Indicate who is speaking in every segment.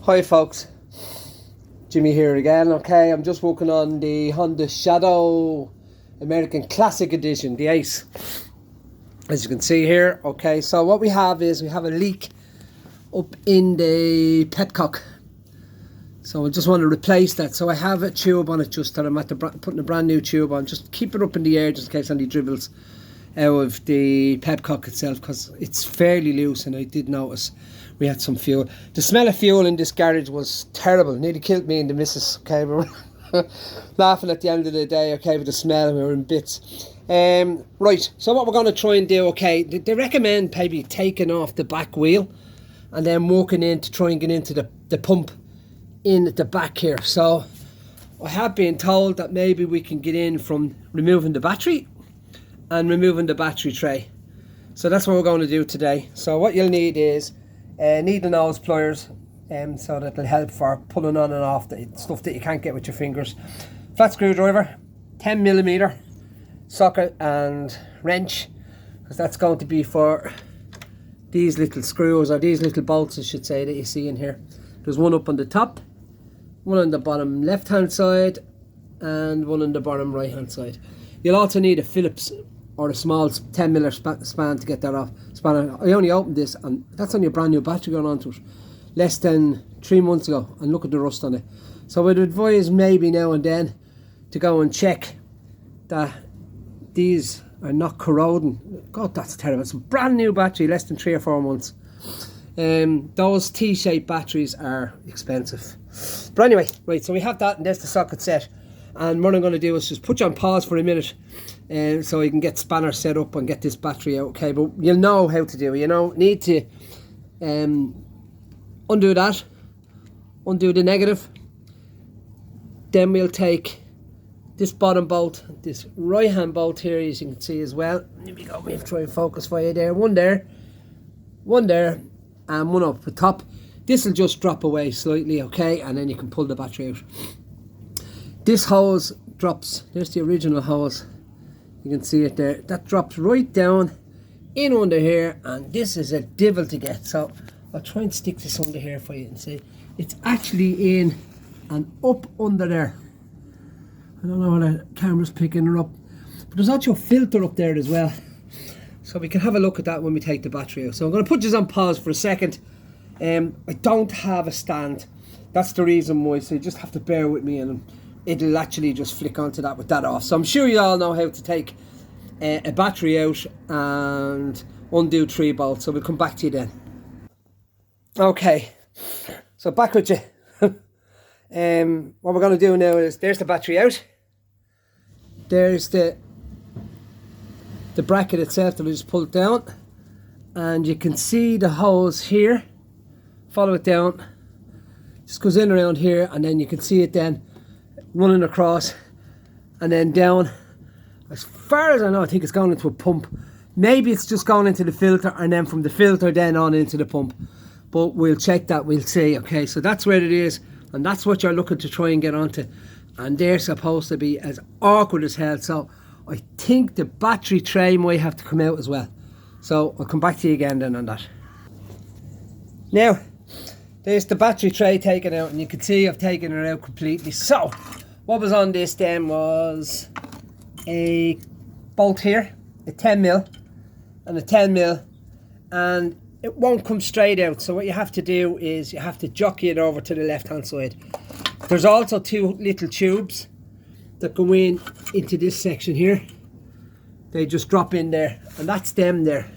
Speaker 1: Hi folks, Jimmy here again. Okay, I'm just working on the Honda Shadow American Classic Edition, the Ace, as you can see here. Okay, so what we have is we have a leak up in the petcock, so I just want to replace that. So I have a tube on it, just that I'm at putting a brand new tube on. Just keep it up in the air just in case any dribbles out of the petcock itself, because it's fairly loose, and I did notice we had some fuel. The smell of fuel in this garage was terrible, nearly killed me and the missus. Okay, we were laughing at the end of the day, okay, with the smell, and we were in bits. Right, so what we're going to try and do, okay, they recommend maybe taking off the back wheel and then walking in to try and get into the pump in at the back here. So I have been told that maybe we can get in from removing the battery and removing the battery tray. So that's what we're going to do today. So what you'll need is needle nose pliers, so that will help for pulling on and off the stuff that you can't get with your fingers. Flat screwdriver, 10mm socket and wrench, because that's going to be for these little screws, or these little bolts I should say, that you see in here. There's one up on the top, one on the bottom left hand side, and one on the bottom right hand side. You'll also need a Phillips or a small 10mm span to get that off. I only opened this and that's only a brand new battery going onto it, less than 3 months ago, and look at the rust on it. So I'd advise maybe now and then to go and check that these are not corroding. God, that's terrible. It's a brand new battery, less than 3 or 4 months. Those T-shaped batteries are expensive. But anyway, right, so we have that, and there's the socket set. And what I'm going to do is just put you on pause for a minute, so you can get spanner set up and get this battery out. Okay, but you'll know how to do it. You know, need to undo that, undo the negative. Then we'll take this bottom bolt, this right hand bolt here, as you can see as well. Here we go. We'll try and focus for you there. One there, and one up the top. This will just drop away slightly, okay, and then you can pull the battery out. This hose drops, there's the original hose, you can see it there, that drops right down in under here, and this is a devil to get. So I'll try and stick this under here for you and see. It's actually in and up under there. I don't know what the camera's picking her up, but there's actually a filter up there as well, so we can have a look at that when we take the battery out. So I'm going to put this on pause for a second. I don't have a stand, that's the reason why, so you just have to bear with me, and it'll actually just flick onto that with that off. So I'm sure you all know how to take a battery out and undo 3 bolts, so we'll come back to you then. Okay, so back with you. What we're going to do now is, there's the battery out, there's the bracket itself that we just pulled down, and you can see the hose here. Follow it down, just goes in around here, and then you can see it then running across and then down. As far as I know, I think it's going into a pump. Maybe it's just going into the filter, and then from the filter then on into the pump, but we'll check that, we'll see. Okay, so that's where it is, and that's what you're looking to try and get onto, and they're supposed to be as awkward as hell. So I think the battery tray might have to come out as well, so I'll come back to you again then on that. Now there's the battery tray taken out, and you can see I've taken it out completely. So what was on this then was a bolt here, a 10mm and a 10mm, and it won't come straight out. So what you have to do is you have to jockey it over to the left hand side. There's also 2 little tubes that go in into this section here. They just drop in there, and that's them there.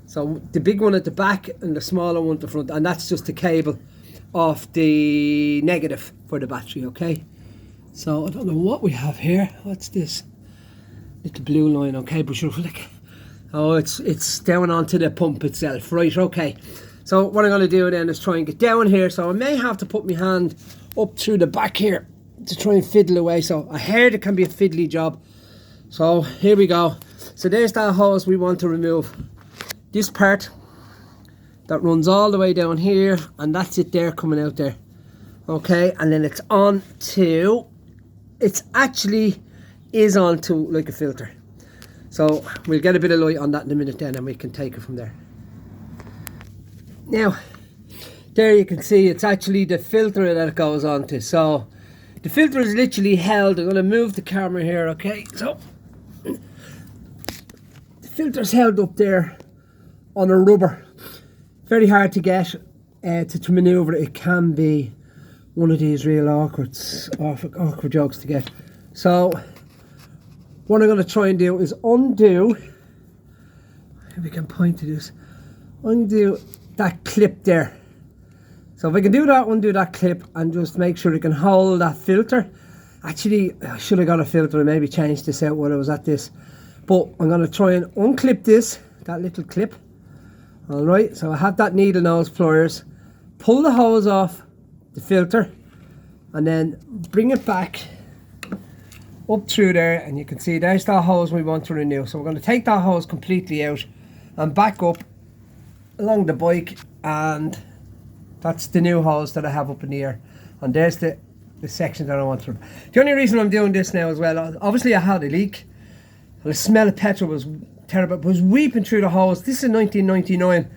Speaker 1: So the big one at the back and the smaller one at the front, and that's just the cable off the negative for the battery. Okay, so I don't know what we have here. What's this little blue line? Okay, but sure, like, oh, it's down onto the pump itself, right? Okay, so what I'm going to do then is try and get down here. So I may have to put my hand up through the back here to try and fiddle away. So I heard it can be a fiddly job, so here we go. So there's that hose we want to remove. This part that runs all the way down here, and that's it there coming out there. Okay, and then it's on to, it's actually is on to like a filter. So we'll get a bit of light on that in a minute then, and we can take it from there. Now there you can see it's actually the filter that it goes onto. So the filter is literally held. I'm going to move the camera here, okay? So the filter's held up there on a rubber. Very hard to get, to maneuver. It can be one of these real awkward jokes to get. So what I'm going to try and do is undo, if we can point to this, undo that clip there. So if I can do that, undo that clip and just make sure it can hold that filter. Actually, I should have got a filter and maybe changed this out while I was at this. But I'm going to try and unclip this, that little clip. Alright, so I have that needle nose pliers. Pull the hose off the filter and then bring it back up through there, and you can see there's that hose we want to renew. So we're going to take that hose completely out and back up along the bike, and that's the new hose that I have up in the air, and there's the section that I want to. The only reason I'm doing this now as well, obviously I had a leak, and the smell of petrol was terrible. It was weeping through the hose. This is 1999,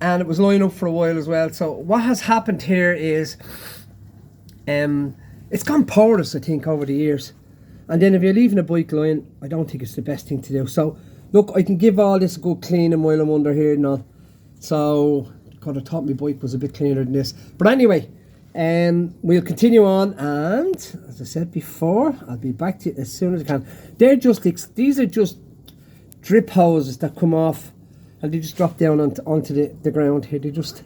Speaker 1: and it was lying up for a while as well. So what has happened here is it's gone porous, I think, over the years. And then if you're leaving a bike lying, I don't think it's the best thing to do. So look, I can give all this a good cleaning while I'm under here and all. So God, I thought my bike was a bit cleaner than this. But anyway, we'll continue on, and as I said before, I'll be back to you as soon as I can. These are just drip hoses that come off and they just drop down onto the ground here. They just,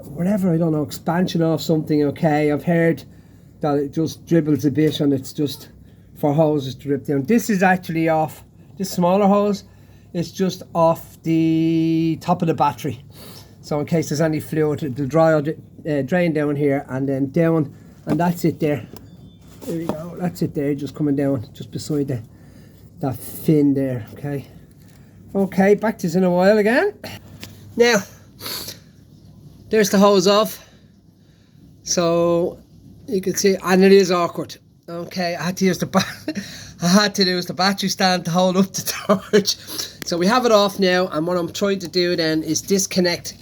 Speaker 1: whatever, I don't know, expansion off something, okay. I've heard that it just dribbles a bit and it's just for hoses to drip down. This is actually off, this smaller hose is just off the top of the battery. So in case there's any fluid, it'll drain down here and then down, and that's it there. There we go, that's it there, just coming down just beside that fin there, okay. Okay, back to this in a while again. Now, there's the hose off. So you can see, and it is awkward. Okay, I had to use the battery stand to hold up the torch. So we have it off now, and what I'm trying to do then is disconnect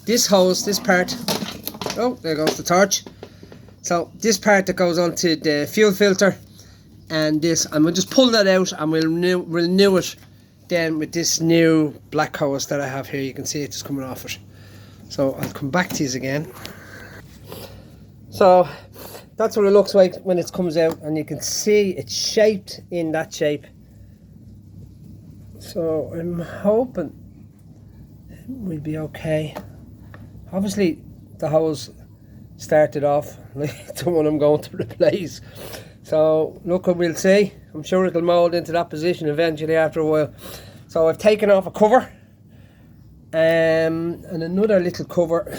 Speaker 1: this hose, this part. Oh, there goes the torch. So this part that goes onto the fuel filter, and this, and we'll just pull that out and we'll renew it then with this new black hose that I have here. You can see it just coming off it. So I'll come back to these again. So that's what it looks like when it comes out, and you can see it's shaped in that shape. So I'm hoping we'll be okay. Obviously the hose started off like the one I'm going to replace. So look, we'll see. I'm sure it'll mould into that position eventually after a while. So I've taken off a cover and another little cover.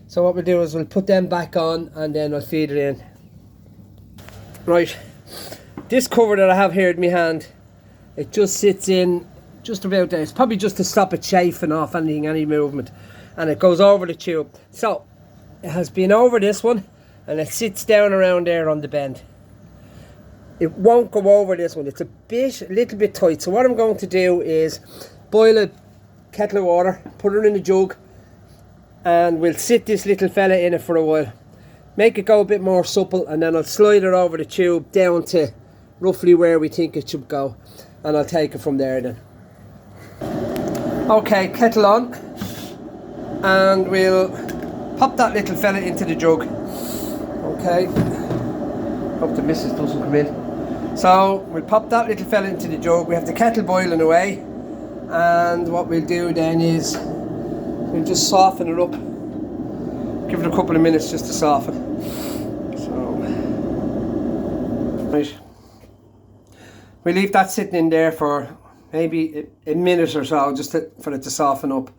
Speaker 1: So what we'll do is we'll put them back on and then I'll feed it in. Right, this cover that I have here in my hand, it just sits in just about there. It's probably just to stop it chafing off any movement, and it goes over the tube. So it has been over this one and it sits down around there on the bend. It won't go over this one. It's a little bit tight. So what I'm going to do is boil a kettle of water, put it in a jug, and we'll sit this little fella in it for a while. Make it go a bit more supple, and then I'll slide it over the tube down to roughly where we think it should go, and I'll take it from there then. Okay, kettle on, and we'll pop that little fella into the jug. Okay, hope the missus doesn't come in. So we'll pop that little fella into the jug. We have the kettle boiling away, and what we'll do then is we'll just soften it up. Give it a couple of minutes just to soften. So, right, we leave that sitting in there for maybe a minute or so, just for it to soften up,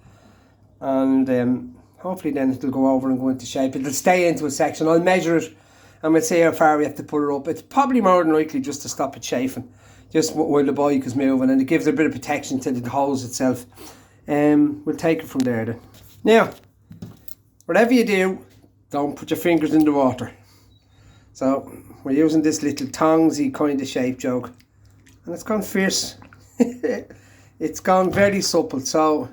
Speaker 1: and hopefully then it'll go over and go into shape. It'll stay into a section. I'll measure it and we'll see how far we have to put it up. It's probably more than likely just to stop it chafing, just while the bike is moving, and it gives it a bit of protection to the hose itself. We'll take it from there then. Now, whatever you do, don't put your fingers in the water. So we're using this little tongsy kind of shape jug, and it's gone fierce. It's gone very supple, so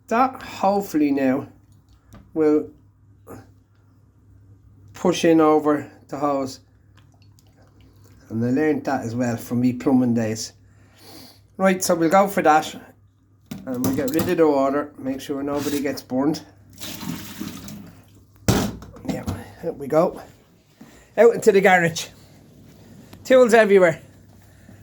Speaker 1: that hopefully now will push in over the hose. And I learned that as well from me plumbing days. Right, so we'll go for that. And we'll get rid of the water, make sure nobody gets burned. Yeah, out we go. Out into the garage. Tools everywhere.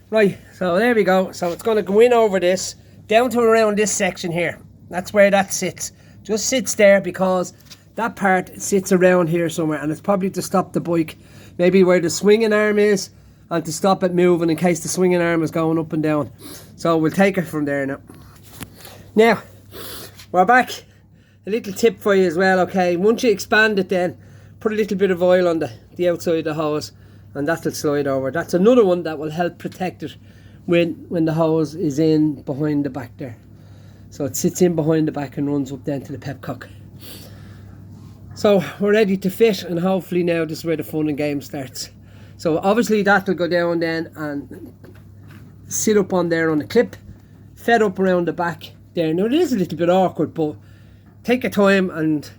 Speaker 1: Right, so there we go. So it's going to go in over this, down to around this section here. That's where that sits. Just sits there because that part sits around here somewhere, and it's probably to stop the bike, maybe where the swinging arm is, and to stop it moving in case the swinging arm is going up and down. So we'll take it from there now. Now, we're back. A little tip for you as well, okay? Once you expand it then, put a little bit of oil on the outside of the hose, and that'll slide over. That's another one that will help protect it when the hose is in behind the back there. So it sits in behind the back and runs up then to the petcock. So we're ready to fit, and hopefully now this is where the fun and game starts. So obviously that'll go down then and sit up on there on the clip, fed up around the back there. Now it is a little bit awkward, but take your time and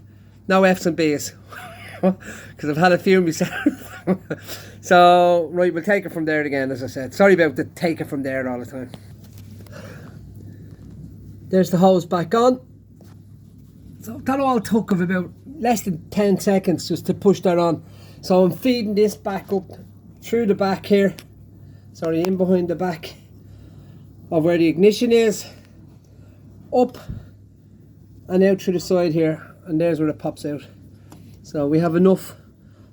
Speaker 1: no F's and B's. Because I've had a few myself. So right, we'll take it from there again, as I said. Sorry about the take it from there all the time. There's the hose back on. So that all took of about less than 10 seconds just to push that on. So I'm feeding this back up through the back here. Sorry, in behind the back of where the ignition is. Up and out through the side here. And there's where it pops out. So we have enough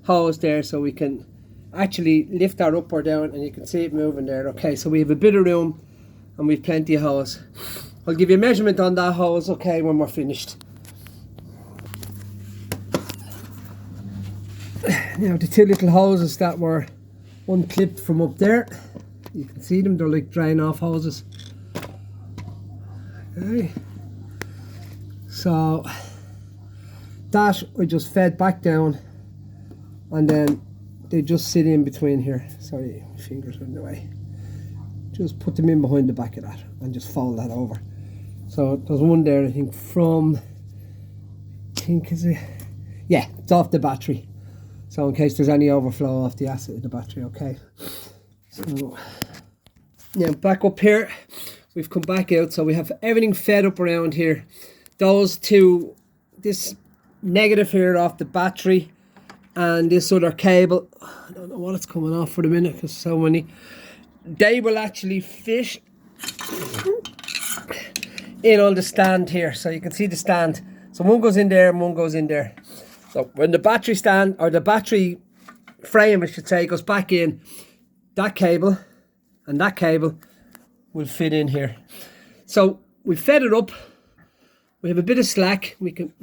Speaker 1: hose there so we can actually lift that up or down, and you can see it moving there. Okay, so we have a bit of room and we've plenty of hose. I'll give you a measurement on that hose, okay, when we're finished. Now the two little hoses that were unclipped from up there, you can see them, they're like drain off hoses. Okay, so that I just fed back down, and then they just sit in between here. Sorry, my fingers are in the way. Just put them in behind the back of that and just fold that over. So there's one there, I think from, is it? Yeah, it's off the battery. So in case there's any overflow off the acid of the battery, okay. So now back up here, we've come back out, so we have everything fed up around here. Those two, this negative here off the battery, and this other cable, I don't know what it's coming off for the minute because so many, they will actually fit in on the stand here. So you can see the stand, so one goes in there and one goes in there. So when the battery stand, or the battery frame I should say, goes back in, that cable and that cable will fit in here. So we fed it up, we have a bit of slack, we can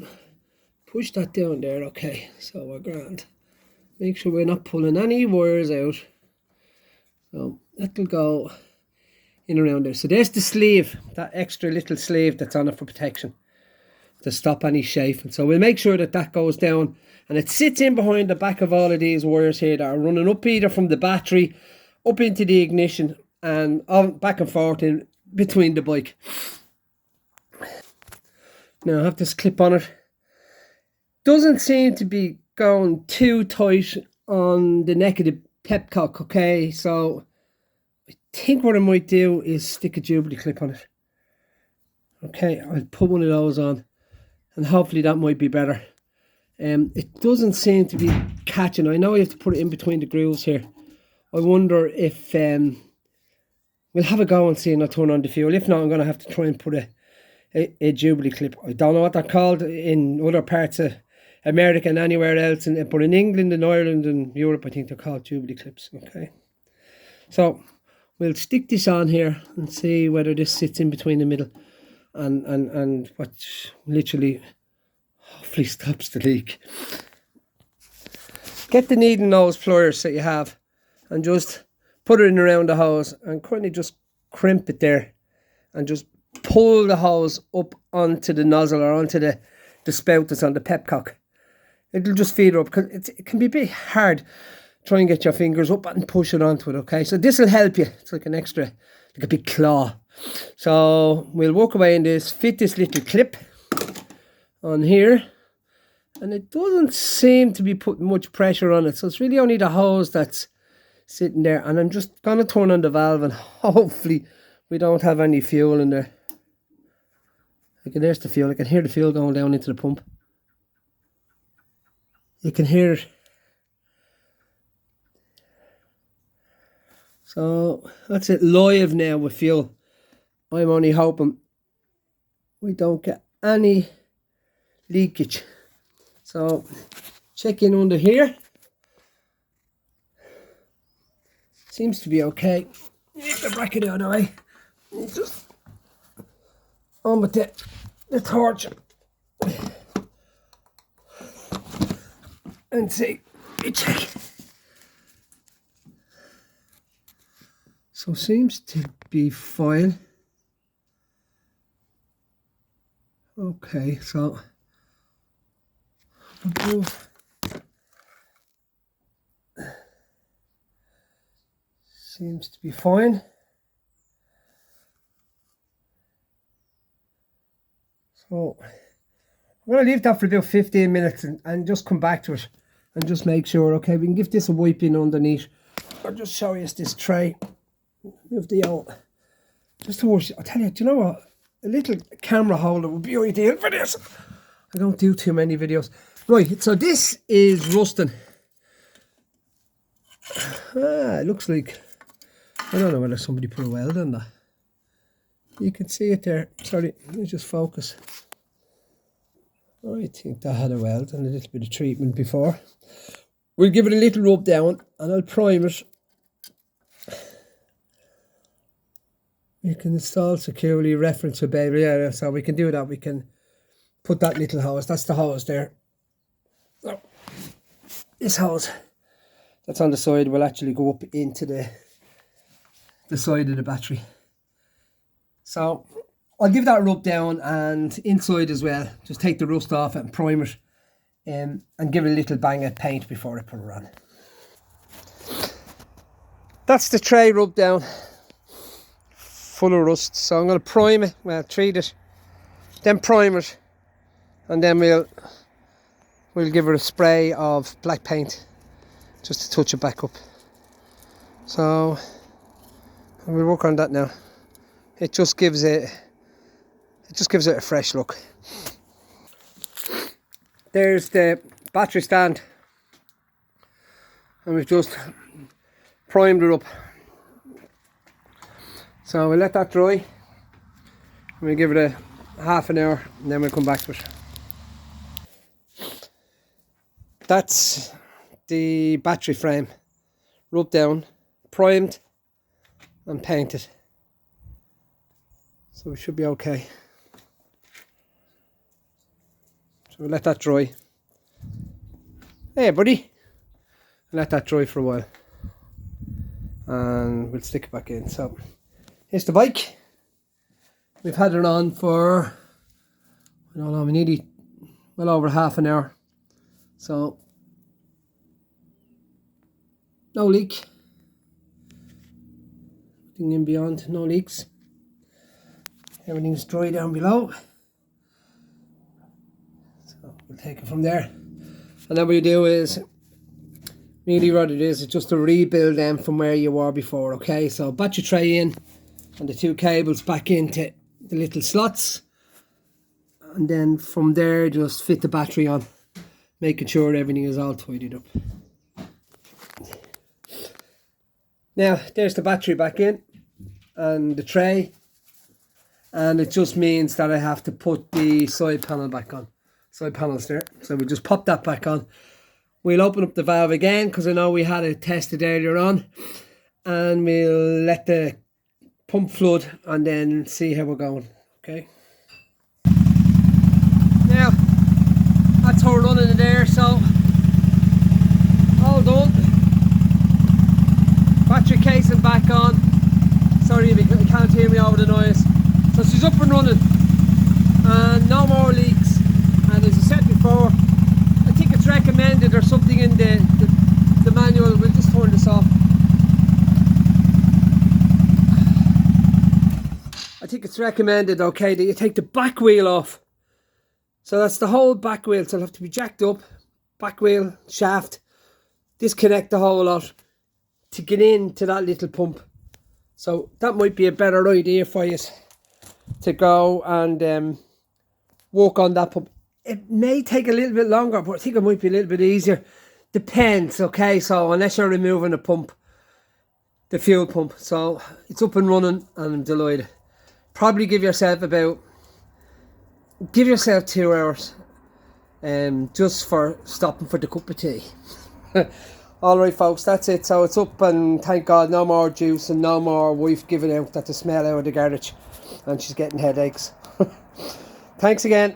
Speaker 1: push that down there, okay, so we're grand. Make sure we're not pulling any wires out. So that'll go in around there. So there's the sleeve, that extra little sleeve that's on it for protection, to stop any chafing. So we'll make sure that that goes down, and it sits in behind the back of all of these wires here that are running up either from the battery, up into the ignition, and on, back and forth in between the bike. Now I have this clip on it. Doesn't seem to be going too tight on the neck of the petcock, okay, so I think what I might do is stick a Jubilee clip on it. Okay, I'll put one of those on, and hopefully that might be better. It doesn't seem to be catching. I know you have to put it in between the grooves here. I wonder if we'll have a go and see, and I'll turn on the fuel. If not, I'm going to have to try and put a Jubilee clip. I don't know what they're called in other parts of America and anywhere else, but in England and Ireland and Europe I think they're called Jubilee clips. Okay, so we'll stick this on here and see whether this sits in between the middle and what literally hopefully stops the leak. Get the needle nose pliers that you have and just put it in around the hose and kind of just crimp it there and just pull the hose up onto the nozzle or onto the spout that's on the petcock. It'll just feed her up, because it can be a bit hard. Try and get your fingers up and push it onto it, okay? So this will help you. It's like an extra, like a big claw. So we'll walk away in this, fit this little clip on here, and it doesn't seem to be putting much pressure on it. So it's really only the hose that's sitting there, and I'm just gonna turn on the valve and hopefully we don't have any fuel in there. Okay, there's the fuel. I can hear the fuel going down into the pump. You can hear it. So that's it live now with fuel. I'm only hoping we don't get any leakage. So check in under here. Seems to be okay. Get the bracket out of the way. Just on with the torch and see. Check. So seems to be fine. Okay, so seems to be fine. So I'm going to leave that for about 15 minutes and just come back to it and just make sure. Okay, we can give this a wipe in underneath. I'll just show you this tray. Move the old, just towards, I'll tell you, do you know what? A little camera holder would be ideal for this. I don't do too many videos. Right, so this is rusting. It looks like, I don't know whether somebody put a weld on that. You can see it there. Sorry, let me just focus. I think that had a weld and a little bit of treatment before. We'll give it a little rub down and I'll prime it. You can install securely reference with baby. Yeah, so we can do that. We can put that little hose. That's the hose there. So this hose that's on the side will actually go up into the side of the battery. So I'll give that a rub down and inside as well. Just take the rust off it and prime it and give it a little bang of paint before I put it on. That's the tray rubbed down. Full of rust. So I'm going to prime it, well, treat it, then prime it, and then we'll give it a spray of black paint just to touch it back up. So we'll work on that now. It just gives it a fresh look. There's the battery stand, and we've just primed it up. So we'll let that dry. We'll give it a half an hour and then we'll come back to it. That's the battery frame, rubbed down, primed and painted. So we should be okay. So we'll let that dry. Hey buddy. Let that dry for a while. And we'll stick it back in. So here's the bike. We've had it on for, I don't know, nearly well over half an hour. So no leak. Nothing in beyond, no leaks. Everything's dry down below. So we'll take it from there. And then what you do is, really what it is just to rebuild them from where you were before, okay? So battery tray in, and the two cables back into the little slots, and then from there just fit the battery on, making sure everything is all tidied up. Now there's the battery back in and the tray, and it just means that I have to put the side panel back on, side panels there. So we just pop that back on. We'll open up the valve again because I know we had it tested earlier on, and we'll let the pump flood and then see how we're going. Okay, now that's how we're running in there. So all done. Battery casing back on. Sorry if you can't hear me over the noise. So she's up and running and no more leaks. And as I said before, I think it's recommended or something in the manual. We'll just turn this off. I think it's recommended, okay, that you take the back wheel off. So that's the whole back wheel. So it'll have to be jacked up, back wheel, shaft, disconnect the whole lot to get into that little pump. So that might be a better idea for you to go and work on that pump. It may take a little bit longer, but I think it might be a little bit easier. Depends, okay? So unless you're removing the pump, the fuel pump. So it's up and running and I'm delighted. Probably give yourself 2 hours just for stopping for the cup of tea. Alright folks, that's it. So it's up and thank God no more juice and no more wife giving out that the smell out of the garage and she's getting headaches. Thanks again.